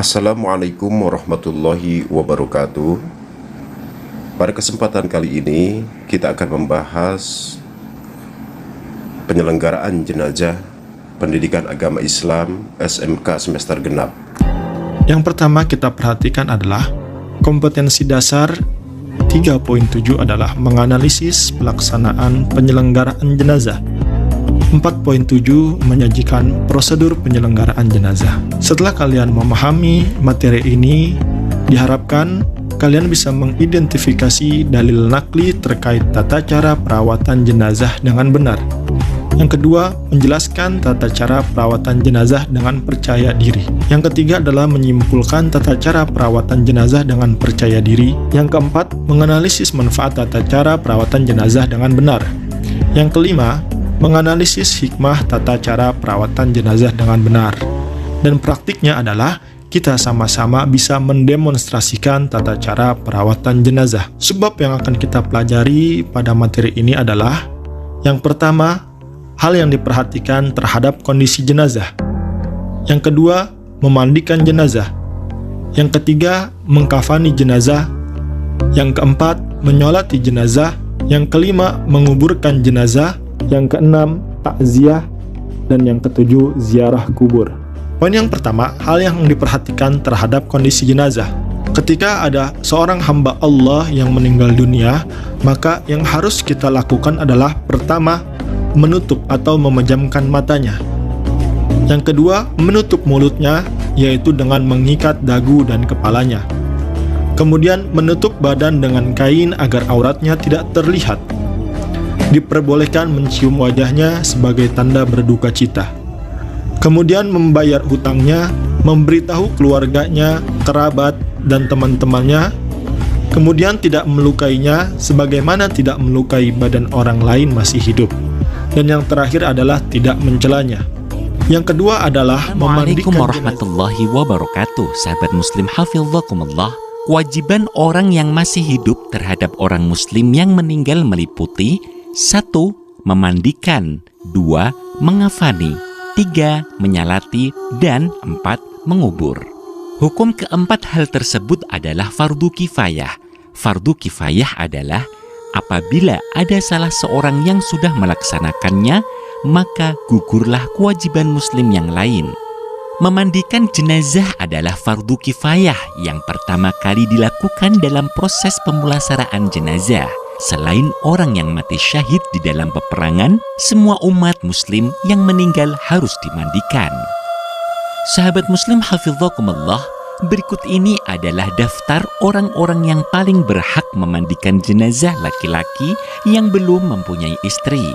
Assalamualaikum warahmatullahi wabarakatuh. Pada kesempatan kali ini kita akan membahas penyelenggaraan jenazah pendidikan agama Islam SMK semester genap. Yang pertama kita perhatikan adalah kompetensi dasar 3.7 adalah menganalisis pelaksanaan penyelenggaraan jenazah. 4.7 menyajikan prosedur penyelenggaraan jenazah. Setelah kalian memahami materi ini, diharapkan kalian bisa mengidentifikasi dalil nakli terkait tata cara perawatan jenazah dengan benar. Yang kedua, menjelaskan tata cara perawatan jenazah dengan percaya diri. Yang ketiga adalah menyimpulkan tata cara perawatan jenazah dengan percaya diri. Yang keempat, menganalisis manfaat tata cara perawatan jenazah dengan benar. Yang kelima, menganalisis hikmah tata cara perawatan jenazah dengan benar. Dan praktiknya adalah kita sama-sama bisa mendemonstrasikan tata cara perawatan jenazah. Sebab yang akan kita pelajari pada materi ini adalah yang pertama, hal yang diperhatikan terhadap kondisi jenazah. Yang kedua, memandikan jenazah. Yang ketiga, mengkafani jenazah. Yang keempat, menyolati jenazah. Yang kelima, menguburkan jenazah. Yang keenam, takziah. Dan yang ketujuh, ziarah kubur. Poin yang pertama, hal yang diperhatikan terhadap kondisi jenazah. Ketika ada seorang hamba Allah yang meninggal dunia, maka yang harus kita lakukan adalah pertama, menutup atau memejamkan matanya. Yang kedua, menutup mulutnya, yaitu dengan mengikat dagu dan kepalanya. Kemudian menutup badan dengan kain agar auratnya tidak terlihat. Diperbolehkan mencium wajahnya sebagai tanda berduka cita. Kemudian membayar hutangnya, memberitahu keluarganya, kerabat, dan teman-temannya. Kemudian tidak melukainya sebagaimana tidak melukai badan orang lain masih hidup. Dan yang terakhir adalah tidak mencelanya. Yang kedua adalah Assalamualaikum warahmatullahi wabarakatuh. Sahabat muslim hafidzakumullah. Kewajiban orang yang masih hidup terhadap orang muslim yang meninggal meliputi 1. Memandikan, 2. Mengafani, 3. Menyalati, dan 4. Mengubur. Hukum keempat hal tersebut adalah fardu kifayah. Fardu kifayah adalah apabila ada salah seorang yang sudah melaksanakannya, maka gugurlah kewajiban muslim yang lain. Memandikan jenazah adalah fardu kifayah yang pertama kali dilakukan dalam proses pemulasaraan jenazah. Selain orang yang mati syahid di dalam peperangan, semua umat muslim yang meninggal harus dimandikan. Sahabat muslim hafidzakumullah, berikut ini adalah daftar orang-orang yang paling berhak memandikan jenazah laki-laki yang belum mempunyai istri.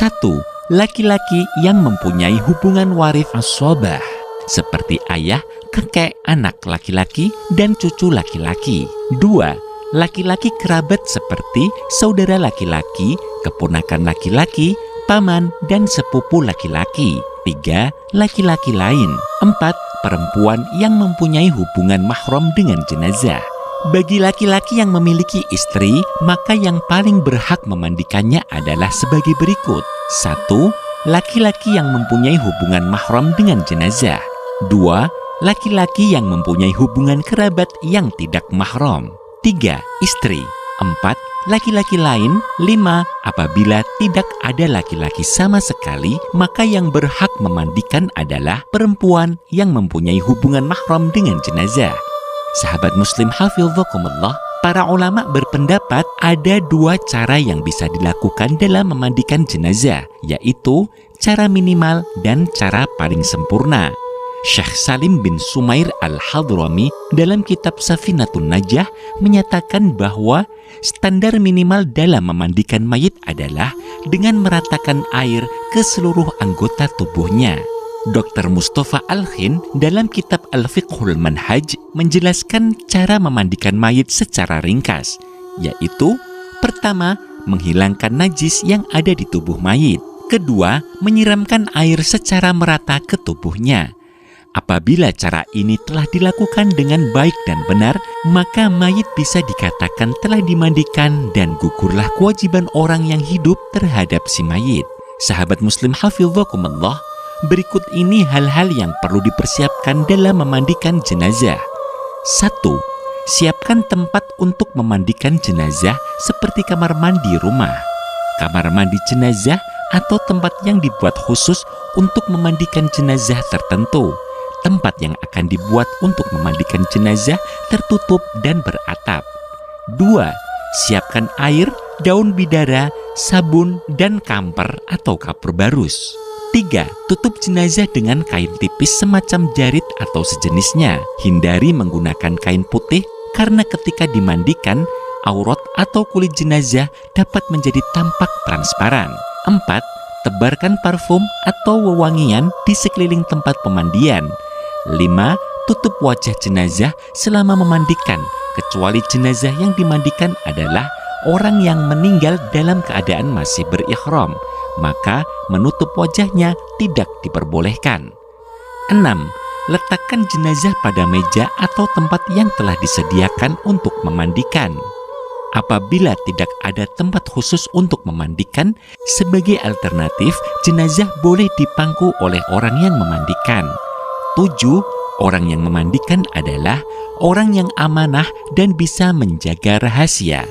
1. Laki-laki yang mempunyai hubungan waris as-sobah, seperti ayah, kakek, anak laki-laki, dan cucu laki-laki. 2. Laki-laki kerabat seperti saudara laki-laki, keponakan laki-laki, paman, dan sepupu laki-laki. 3. Laki-laki lain. 4. Perempuan yang mempunyai hubungan mahram dengan jenazah. Bagi laki-laki yang memiliki istri, maka yang paling berhak memandikannya adalah sebagai berikut. 1. Laki-laki yang mempunyai hubungan mahram dengan jenazah. 2. Laki-laki yang mempunyai hubungan kerabat yang tidak mahram. 3. Istri. 4. Laki-laki lain. 5. Apabila tidak ada laki-laki sama sekali, maka yang berhak memandikan adalah perempuan yang mempunyai hubungan mahram dengan jenazah. Sahabat muslim hafidzakumullah, para ulama berpendapat ada 2 cara yang bisa dilakukan dalam memandikan jenazah, yaitu cara minimal dan cara paling sempurna. Syekh Salim bin Sumair al-Hadrami dalam kitab Safinatun Najah menyatakan bahwa standar minimal dalam memandikan mayit adalah dengan meratakan air ke seluruh anggota tubuhnya. Dr. Mustafa Al-Khin dalam kitab Al-Fiqhul Manhaj menjelaskan cara memandikan mayit secara ringkas, yaitu pertama, menghilangkan najis yang ada di tubuh mayit. Kedua, menyiramkan air secara merata ke tubuhnya. Apabila cara ini telah dilakukan dengan baik dan benar, maka mayit bisa dikatakan telah dimandikan dan gugurlah kewajiban orang yang hidup terhadap si mayit. Sahabat muslim hafidzakumullah, Berikut ini hal-hal yang perlu dipersiapkan dalam memandikan jenazah. 1. Siapkan tempat untuk memandikan jenazah seperti kamar mandi rumah, kamar mandi jenazah, atau tempat yang dibuat khusus untuk memandikan jenazah tertentu. Tempat yang akan dibuat untuk memandikan jenazah tertutup dan beratap. 2. Siapkan air, daun bidara, sabun, dan kamper atau kapur barus. 3. Tutup jenazah dengan kain tipis semacam jarit atau sejenisnya. Hindari menggunakan kain putih karena ketika dimandikan, aurat atau kulit jenazah dapat menjadi tampak transparan. 4. Tebarkan parfum atau wewangian di sekeliling tempat pemandian. 5. Tutup wajah jenazah selama memandikan, kecuali jenazah yang dimandikan adalah orang yang meninggal dalam keadaan masih berihram, maka menutup wajahnya tidak diperbolehkan. 6. Letakkan jenazah pada meja atau tempat yang telah disediakan untuk memandikan. Apabila tidak ada tempat khusus untuk memandikan, sebagai alternatif, jenazah boleh dipangku oleh orang yang memandikan. 7. Orang yang memandikan adalah orang yang amanah dan bisa menjaga rahasia.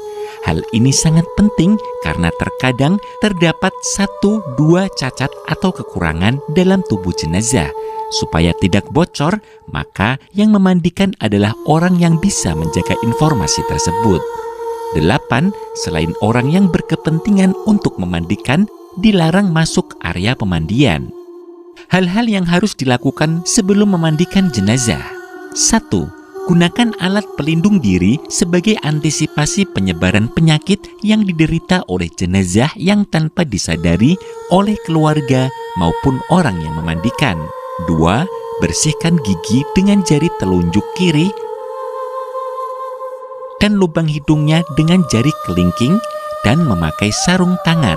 Hal ini sangat penting karena terkadang terdapat 1-2 cacat atau kekurangan dalam tubuh jenazah. Supaya tidak bocor, maka yang memandikan adalah orang yang bisa menjaga informasi tersebut. 8. Selain orang yang berkepentingan untuk memandikan, dilarang masuk area pemandian. Hal-hal yang harus dilakukan sebelum memandikan jenazah. 1. Gunakan alat pelindung diri sebagai antisipasi penyebaran penyakit yang diderita oleh jenazah yang tanpa disadari oleh keluarga maupun orang yang memandikan. 2. Bersihkan gigi dengan jari telunjuk kiri dan lubang hidungnya dengan jari kelingking dan memakai sarung tangan.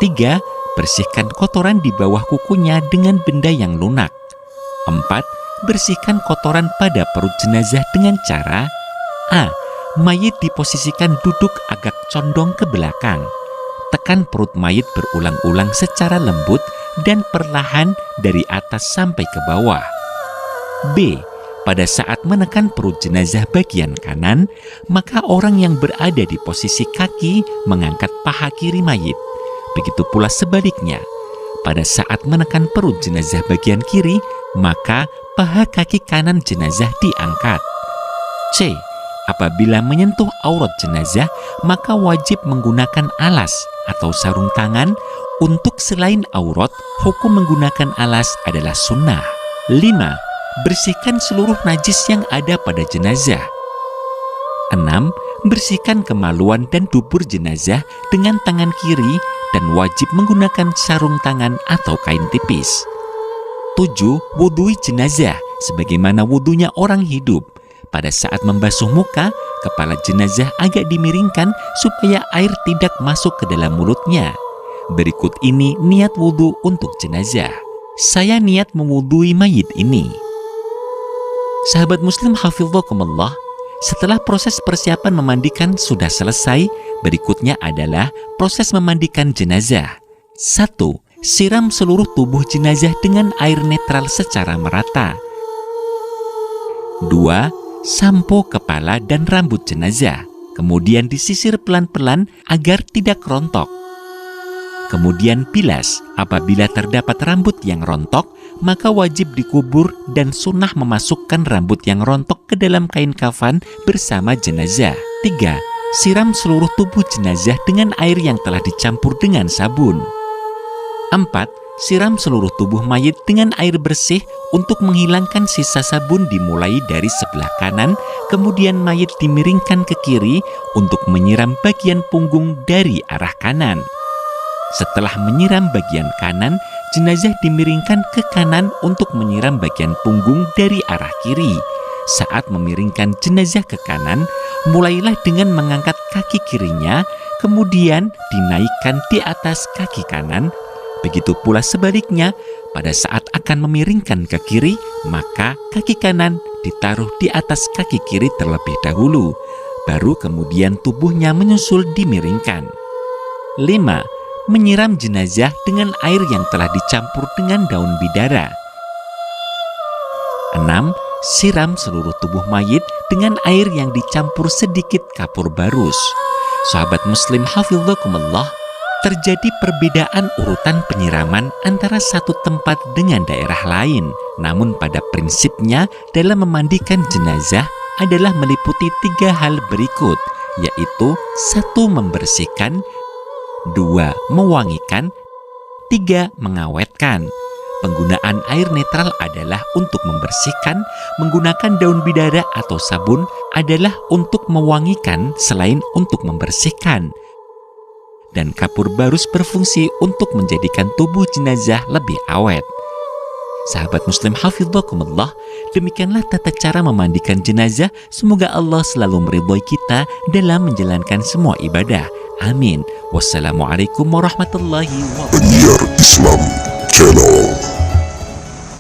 3. Bersihkan kotoran di bawah kukunya dengan benda yang lunak. 4. Bersihkan kotoran pada perut jenazah dengan cara A. Mayit diposisikan duduk agak condong ke belakang. Tekan perut mayit berulang-ulang secara lembut dan perlahan dari atas sampai ke bawah. B. Pada saat menekan perut jenazah bagian kanan, maka orang yang berada di posisi kaki mengangkat paha kiri mayit. Begitu pula sebaliknya. Pada saat menekan perut jenazah bagian kiri, maka paha kaki kanan jenazah diangkat. C. Apabila menyentuh aurat jenazah, maka wajib menggunakan alas atau sarung tangan. Untuk selain aurat, hukum menggunakan alas adalah sunnah. 5. Bersihkan seluruh najis yang ada pada jenazah. 6. Bersihkan kemaluan dan dubur jenazah dengan tangan kiri dan wajib menggunakan sarung tangan atau kain tipis. 7. Wudhui jenazah sebagaimana wudhunya orang hidup. Pada saat membasuh muka, kepala jenazah agak dimiringkan supaya air tidak masuk ke dalam mulutnya. Berikut ini niat wudhu untuk jenazah. Saya niat mewudhui mayit ini. Sahabat muslim hafizakumullah, setelah proses persiapan memandikan sudah selesai, berikutnya adalah proses memandikan jenazah. 1. Siram seluruh tubuh jenazah dengan air netral secara merata. 2. Sampo kepala dan rambut jenazah, kemudian disisir pelan-pelan agar tidak rontok. Kemudian bilas. Apabila terdapat rambut yang rontok, maka wajib dikubur dan sunnah memasukkan rambut yang rontok ke dalam kain kafan bersama jenazah. 3. Siram seluruh tubuh jenazah dengan air yang telah dicampur dengan sabun. 4. Siram seluruh tubuh mayit dengan air bersih untuk menghilangkan sisa sabun dimulai dari sebelah kanan, kemudian mayit dimiringkan ke kiri untuk menyiram bagian punggung dari arah kanan. Setelah menyiram bagian kanan, jenazah dimiringkan ke kanan untuk menyiram bagian punggung dari arah kiri. Saat memiringkan jenazah ke kanan, mulailah dengan mengangkat kaki kirinya, kemudian dinaikkan di atas kaki kanan. Begitu pula sebaliknya, pada saat akan memiringkan ke kiri, maka kaki kanan ditaruh di atas kaki kiri terlebih dahulu, baru kemudian tubuhnya menyusul dimiringkan. 5. menyiram jenazah dengan air yang telah dicampur dengan daun bidara. 6. Siram seluruh tubuh mayit dengan air yang dicampur sedikit kapur barus. Sahabat muslim hafizakumullah, terjadi perbedaan urutan penyiraman antara satu tempat dengan daerah lain. Namun pada prinsipnya dalam memandikan jenazah adalah meliputi 3 hal berikut, yaitu 1. Membersihkan, 2. Mewangikan, 3. Mengawetkan. Penggunaan air netral adalah untuk membersihkan, menggunakan daun bidara atau sabun adalah untuk mewangikan selain untuk membersihkan. Dan kapur barus berfungsi untuk menjadikan tubuh jenazah lebih awet. Sahabat muslim hafizakumullah, demikianlah tata cara memandikan jenazah. Semoga Allah selalu meridhoi kita dalam menjalankan semua ibadah. Amin. Wassalamualaikum warahmatullahi wabarakatuh. Penyiar Islam Channel.